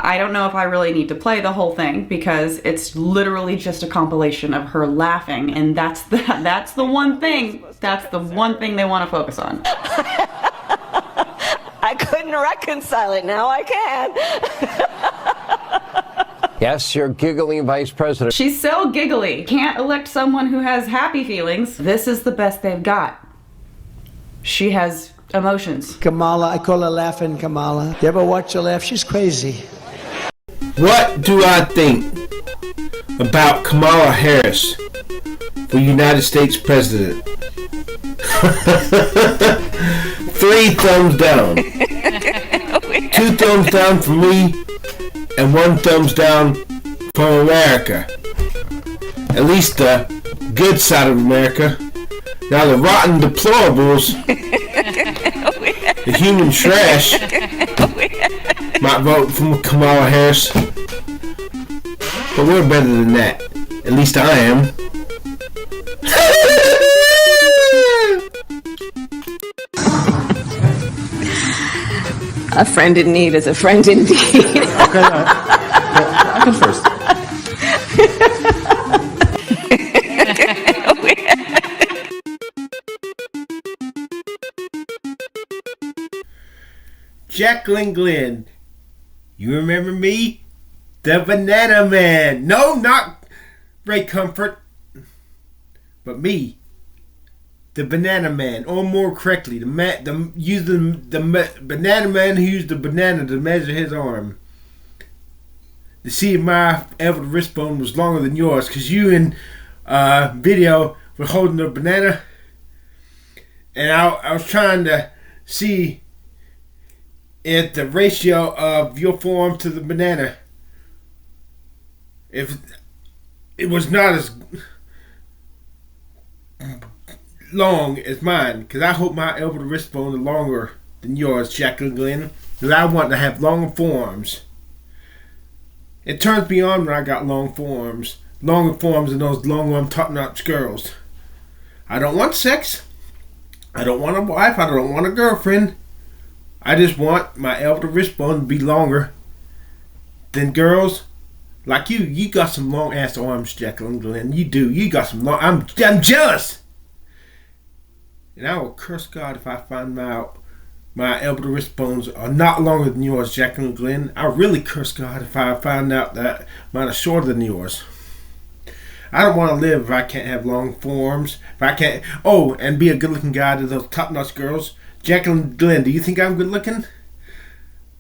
I don't know if I really need to play the whole thing because it's literally just a compilation of her laughing, and that's the one thing they want to focus on. I couldn't reconcile it. Now I can. Yes, your giggling vice president. She's so giggly. Can't elect someone who has happy feelings. This is the best they've got. She has emotions. Kamala, I call her Laughing Kamala. You ever watch her laugh? She's crazy. What do I think about Kamala Harris for United States President? 3 thumbs down. 2 thumbs down for me and 1 thumbs down from America. At least the good side of America. Now the rotten deplorables, the human trash, might vote for Kamala Harris. But we're better than that. At least I am. A friend in need is a friend indeed. Okay, I can first. Jacqueline Glenn. You remember me? The Banana Man. No, not Ray Comfort. But me. The Banana Man. Or more correctly, the Banana Man who used the banana to measure his arm. To see if my elbow wrist bone was longer than yours. Because you in video were holding the banana. And I was trying to see if the ratio of your forearm to the banana, if it was not as long as mine, because I hope my elbow to wrist bone is longer than yours, Jacqueline Glenn, because I want to have longer forearms. It turns me on when I got longer forearms than those long-arm top-notch girls. I don't want sex. I don't want a wife. I don't want a girlfriend. I just want my elbow to wrist bone to be longer than girls like you. You got some long ass arms, Jacqueline Glenn. You do. You got some long. I'm jealous. And I will curse God if I find out my elbow to wrist bones are not longer than yours, Jacqueline Glenn. I really curse God if I find out that mine are shorter than yours. I don't want to live if I can't have long forearms. If I can't, and be a good-looking guy to those top-notch girls. Jacqueline Glenn, do you think I'm good-looking?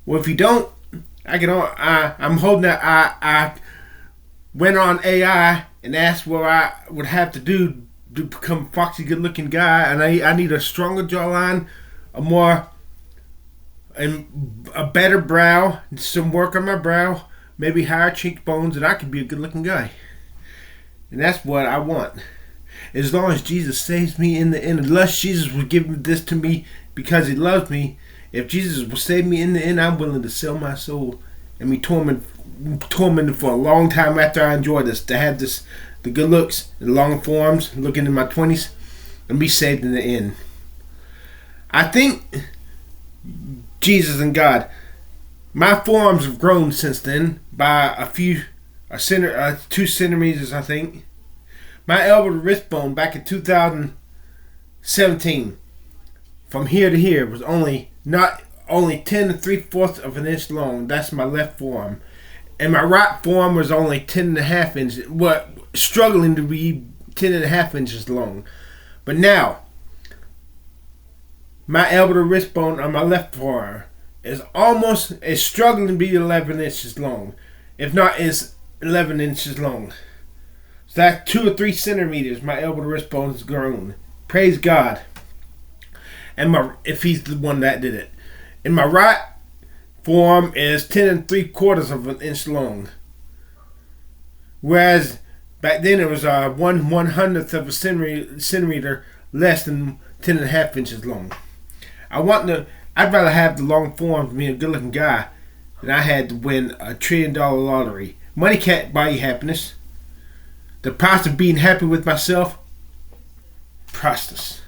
Well, if you don't, I'm holding that. I went on AI and asked what I would have to do to become a foxy, good-looking guy, and I need a stronger jawline, a better brow, some work on my brow, maybe higher cheekbones, and I could be a good-looking guy. And that's what I want. As long as Jesus saves me in the end, unless Jesus would give this to me because he loves me, if Jesus will save me in the end, I'm willing to sell my soul and be tormented for a long time after I enjoy this, to have the good looks, the long forearms, looking in my 20s, and be saved in the end. I think Jesus and God, my forearms have grown since then by 2 centimeters, I think. My elbow to wrist bone back in 2017, from here to here, was only 10 3/4 of an inch long. That's my left forearm. And my right forearm was only 10.5 inches, struggling to be 10.5 inches long. But now, my elbow to wrist bone on my left forearm is struggling to be 11 inches long. If not, it's 11 inches long. So that's 2 or 3 centimeters my elbow to wrist bone has grown. Praise God. And if he's the one that did it. And my right forearm is 10 3/4 of an inch long. Whereas back then it was 1/100th of a centimeter less than 10.5 inches long. I'd rather have the long forearm to be a good looking guy than I had to win $1 trillion lottery. Money can't buy you happiness. The price of being happy with myself, priceless.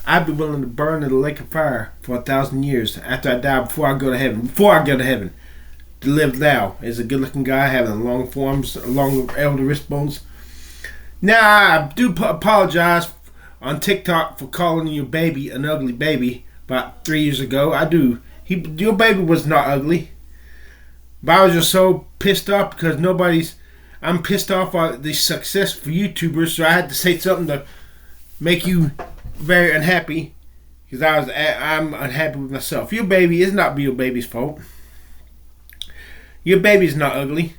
I'd be willing to burn in the lake of fire for 1,000 years after I die before I go to heaven. Before I go to heaven. To live now as a good-looking guy having long forms, long elbow wrist bones. Now, I do apologize on TikTok for calling your baby an ugly baby about 3 years ago. I do. Your baby was not ugly. But I was just so pissed off because I'm pissed off at the successful YouTubers, so I had to say something to make you very unhappy because I'm unhappy with myself. Your baby is not your baby's fault. Your baby's not ugly.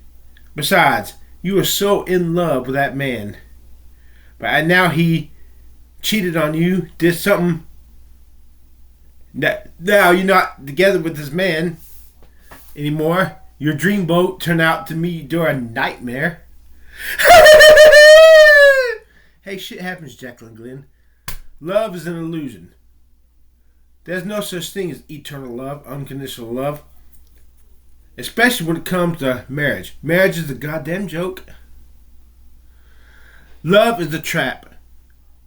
Besides, you were so in love with that man. But now he cheated on you, did something that now you're not together with this man anymore. Your dreamboat turned out to me you're a nightmare. Hey, shit happens, Jacqueline Glenn. Love is an illusion. There's no such thing as eternal love, unconditional love. Especially when it comes to marriage. Marriage is a goddamn joke. Love is a trap.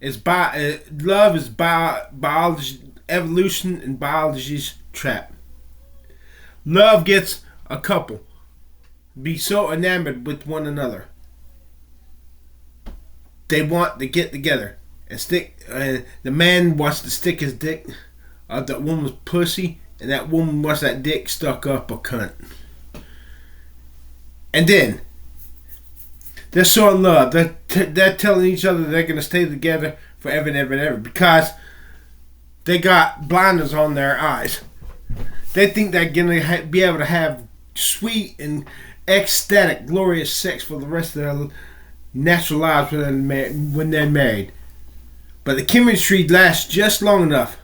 Love is biology, evolution, and biology's trap. Love gets a couple be so enamored with one another. They want to get together and stick. The man wants to stick his dick up that woman's pussy, and that woman wants that dick stuck up a cunt. And then they're so in love. They're telling each other they're going to stay together forever and ever and ever because they got blinders on their eyes. They think they're going to be able to have sweet and ecstatic, glorious sex for the rest of their natural lives when they're married. But the chemistry lasts just long enough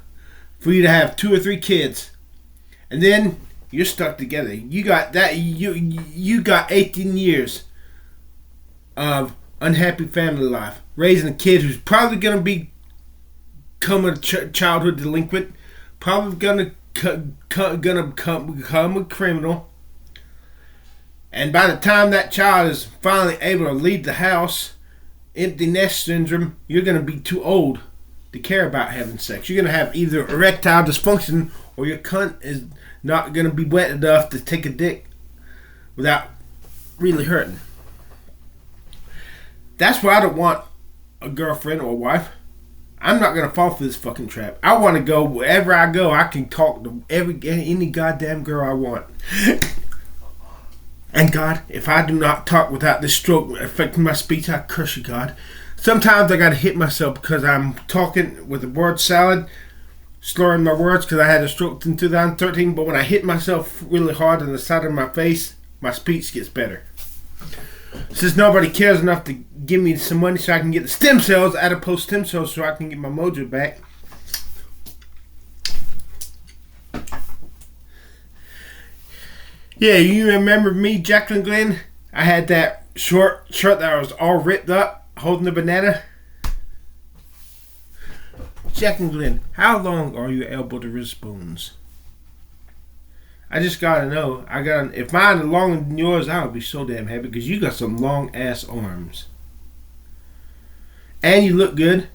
for you to have 2 or 3 kids. And then you're stuck together. You got that. You got 18 years of unhappy family life, raising a kid who's probably gonna become a childhood delinquent, probably gonna become a criminal. And by the time that child is finally able to leave the house, empty nest syndrome, you're gonna be too old to care about having sex. You're gonna have either erectile dysfunction or your cunt is not going to be wet enough to take a dick without really hurting. That's why I don't want a girlfriend or a wife. I'm not going to fall for this fucking trap. I want to go wherever I go. I can talk to any goddamn girl I want. And God, if I do not talk without this stroke affecting my speech, I curse you, God. Sometimes I got to hit myself because I'm talking with a word salad, slurring my words because I had a stroke in 2013, but when I hit myself really hard on the side of my face, my speech gets better. Since nobody cares enough to give me some money so I can get the stem cells, adipose stem cells, so I can get my mojo back. Yeah, you remember me, Jacqueline Glenn? I had that short shirt that was all ripped up, holding the banana. Jacqueline Glenn, how long are your elbow to wrist bones? I just gotta know. If mine are longer than yours, I would be so damn happy because you got some long ass arms. And you look good.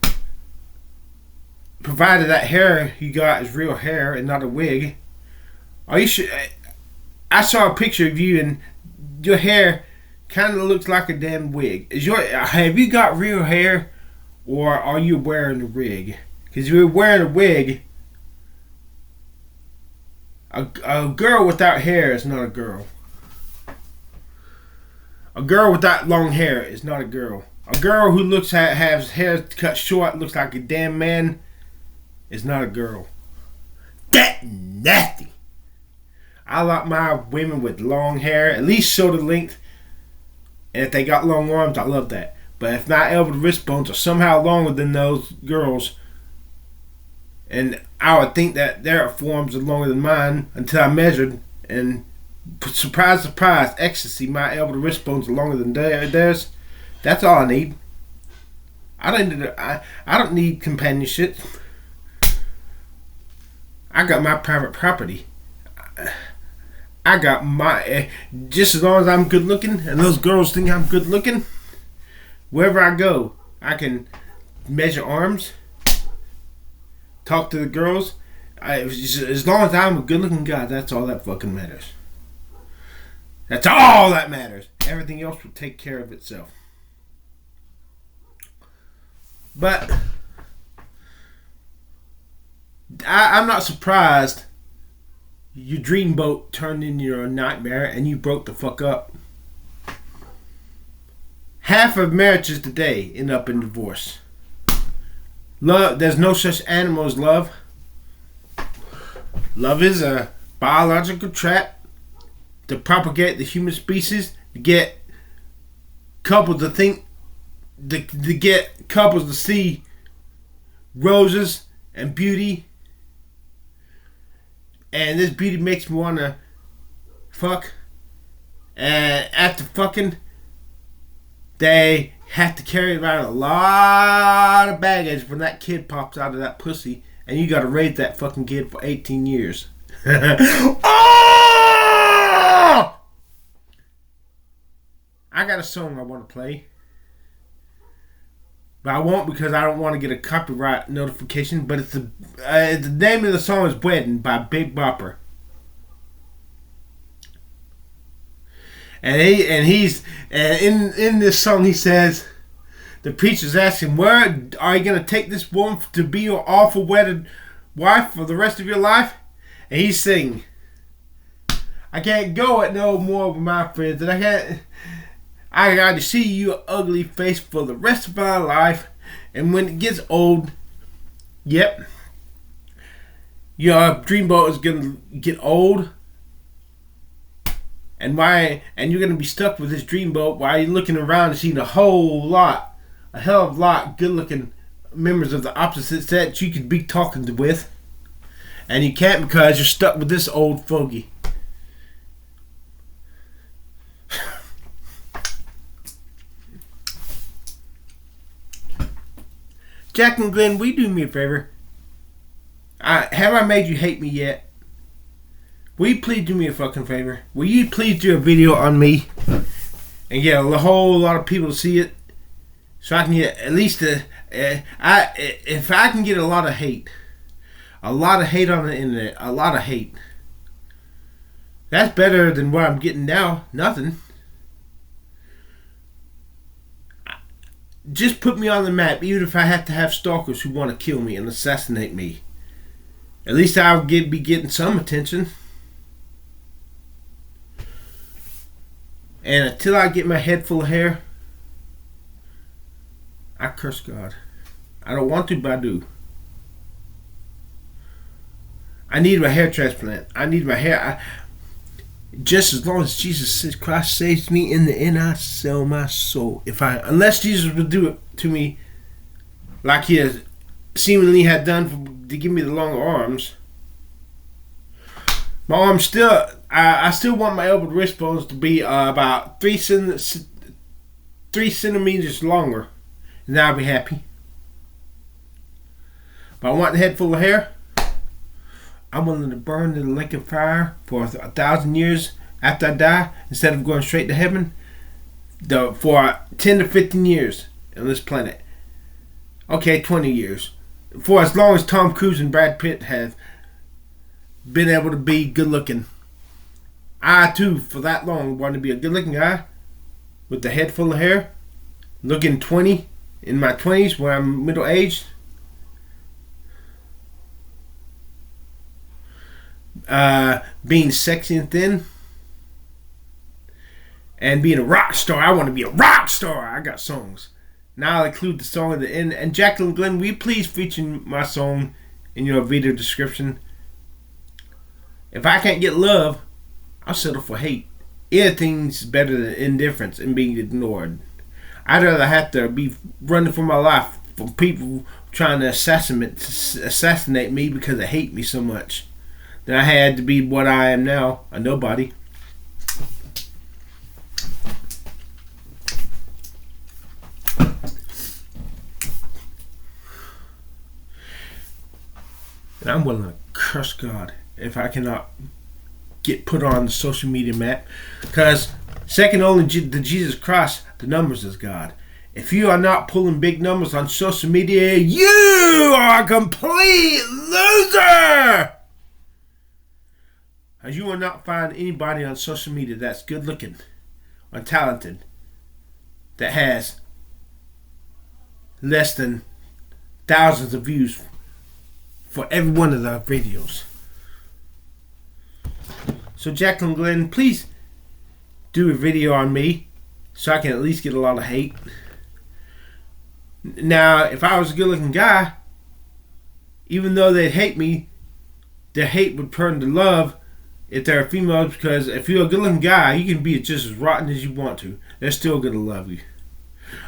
Provided that hair you got is real hair and not a wig. Are you sure? I saw a picture of you and your hair kind of looks like a damn wig. Have you got real hair or are you wearing a wig? Because if you're wearing a wig, a girl without hair is not a girl. A girl without long hair is not a girl. A girl who has hair cut short, looks like a damn man, is not a girl. That nasty. I like my women with long hair, at least shoulder length. And if they got long arms, I love that. But if my elbow to wrist bones are somehow longer than those girls, and I would think that their forearms are longer than mine until I measured, and surprise, surprise, ecstasy, my elbow to wrist bones are longer than theirs. That's all I need. I don't need companionship. I got my private property. I got my, just as long as I'm good looking and those girls think I'm good looking, wherever I go, I can measure arms, talk to the girls. As long as I'm a good looking guy, that's all that fucking matters. That's all that matters. Everything else will take care of itself. But I'm not surprised your dreamboat turned into a nightmare and you broke the fuck up. Half of marriages today end up in divorce. Love, there's no such animal as love. Love is a biological trap to propagate the human species, to get couples to think, to get couples to see roses and beauty. And this beauty makes me want to fuck. And after fucking, they have to carry around a lot of baggage when that kid pops out of that pussy. And you got to raise that fucking kid for 18 years. Oh! I got a song I want to play. But I won't because I don't want to get a copyright notification. But it's the name of the song is Wedding by Big Bopper. And in this song he says, the preacher's asking, where are you going to take this woman to be your awful wedded wife for the rest of your life? And he's singing, I can't go it no more with my friends, and I got to see your ugly face for the rest of my life. And when it gets old, yep, your dreamboat is going to get old. And you're going to be stuck with this dreamboat while you're looking around and seeing a hell of a lot good looking members of the opposite sex you could be talking with. And you can't because you're stuck with this old fogey. Jack and Glenn, will you do me a favor? Have I made you hate me yet? Will you please do me a fucking favor? Will you please do a video on me and get a whole lot of people to see it, so I can get at least if I can get a lot of hate on the internet, a lot of hate. That's better than what I'm getting now. Nothing. Just put me on the map, even if I have to have stalkers who want to kill me and assassinate me. At least I'll be getting some attention. And until I get my head full of hair, I curse God. I don't want to, but I do. I need my hair transplant. I need my hair. Just as long as Jesus Christ saves me, in the end I sell my soul. Unless Jesus would do it to me like he has seemingly had done to give me the long arms. My arms still, I still want my elbow to wrist bones to be about 3 centimeters longer, and I'll be happy. But I want the head full of hair. I'm willing to burn in the lake of fire for 1,000 years after I die, instead of going straight to heaven, for 10 to 15 years on this planet. Okay, 20 years. For as long as Tom Cruise and Brad Pitt have been able to be good looking. I too, for that long, want to be a good looking guy with the head full of hair, looking 20 in my 20s when I'm middle aged. Being sexy and thin, and being a rock star. I want to be a rock star. I got songs. Now I'll include the song at the end. And Jacqueline Glenn, will you please feature my song in your video description? If I can't get love, I'll settle for hate. Anything's better than indifference and being ignored. I'd rather have to be running for my life from people trying to assassinate me because they hate me so much, than I had to be what I am now, a nobody. And I'm willing to curse God if I cannot get put on the social media map. Because second only to Jesus Christ, the numbers is God. If you are not pulling big numbers on social media, you are a complete loser! As you will not find anybody on social media that's good looking or talented that has less than thousands of views for every one of the videos. So Jacqueline Glenn, please do a video on me so I can at least get a lot of hate. Now, if I was a good looking guy, even though they'd hate me, their hate would turn to love if they're females, because if you're a good looking guy, you can be just as rotten as you want to. They're still gonna love you.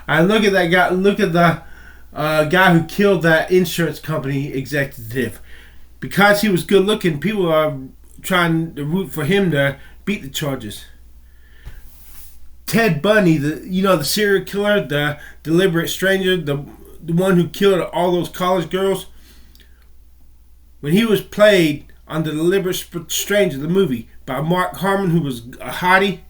I look at that guy. Look at the guy who killed that insurance company executive. Because he was good looking, people are trying to root for him to beat the charges. Ted Bundy, the serial killer, the deliberate stranger, the one who killed all those college girls. When he was played on The Deliberate Stranger, the movie, by Mark Harmon, who was a hottie,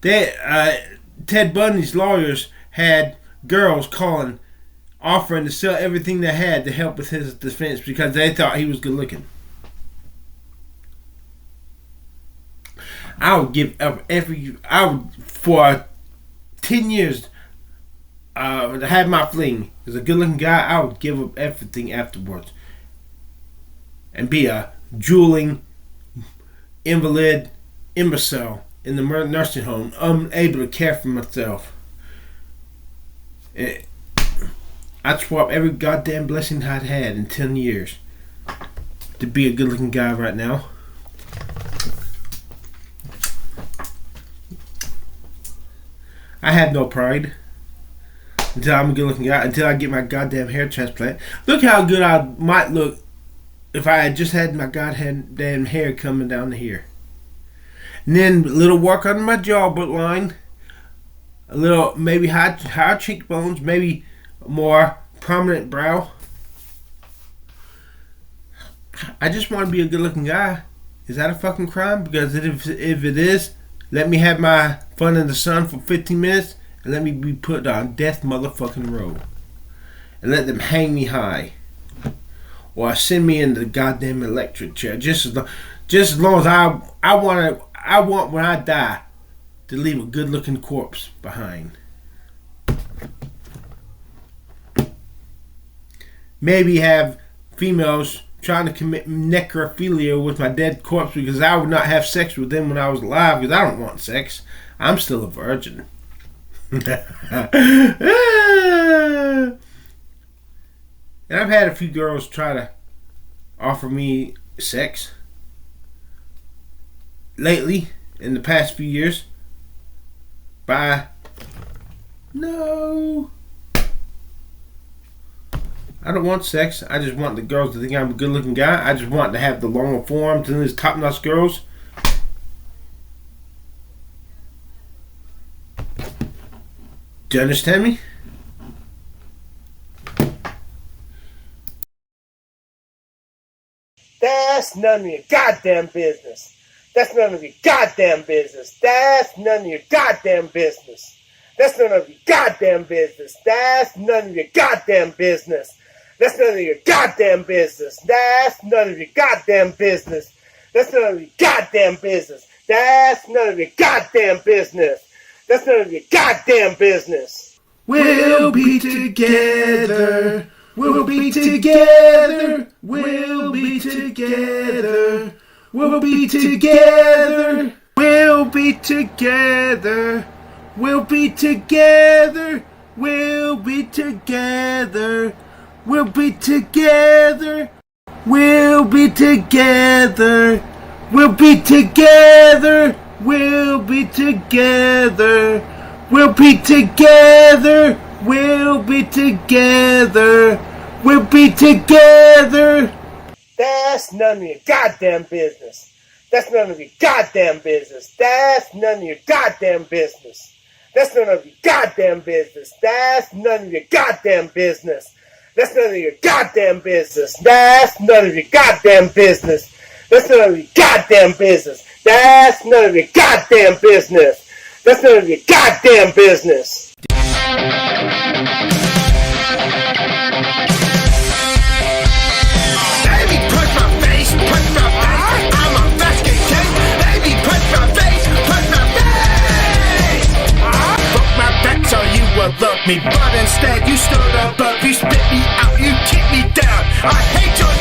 Ted Bundy's lawyers had girls calling, offering to sell everything they had to help with his defense because they thought he was good looking. I would give up for 10 years to have my fling. As a good looking guy, I would give up everything afterwards and be a drooling invalid imbecile in the nursing home, unable to care for myself. I'd swap every goddamn blessing I'd had in 10 years to be a good looking guy right now. I have no pride until I'm a good looking guy, until I get my goddamn hair transplant. Look how good I might look if I had just had my goddamn hair coming down to here. And then a little work on my jawline, a little maybe higher cheekbones, maybe a more prominent brow. I just want to be a good looking guy. Is that a fucking crime? Because if it is, let me have my fun in the sun for 15 minutes and let me be put on death motherfucking row. And let them hang me high. Or send me in the goddamn electric chair. Just as long as I want when I die to leave a good looking corpse behind. Maybe have females trying to commit necrophilia with my dead corpse because I would not have sex with them when I was alive because I don't want sex. I'm still a virgin. And I've had a few girls try to offer me sex lately in the past few years. No. I don't want sex. I just want the girls to think I'm a good looking guy. I just want to have the longer forms and these top notch girls. Do you understand me? That's none of your goddamn business. That's none of your goddamn business. That's none of your goddamn business. That's none of your goddamn business. That's none of your goddamn business. That's none of your goddamn business. That's none of your goddamn business. That's none of your goddamn business. That's none of your goddamn business. That's none of your goddamn business. We'll be together. We'll be together. We'll be together. We'll be together. We'll be together. We'll be together. We'll be together. We'll be together. We'll be together. We'll be together. We'll be together. We'll be together. We'll be together. We'll be together. That's none of your goddamn business. That's none of your goddamn business. That's none of your goddamn business. That's none of your goddamn business. That's none of your goddamn business. That's none of your goddamn business. That's none of your goddamn business. That's none of your goddamn business. That's none of your goddamn business. That's none of your goddamn business. Baby, punch my face, punch my face. I'm a basket case. Baby, punch my face, punch my face. Broke my back so you would love me, but instead you stood above, you spit me out, you kicked me down. I hate your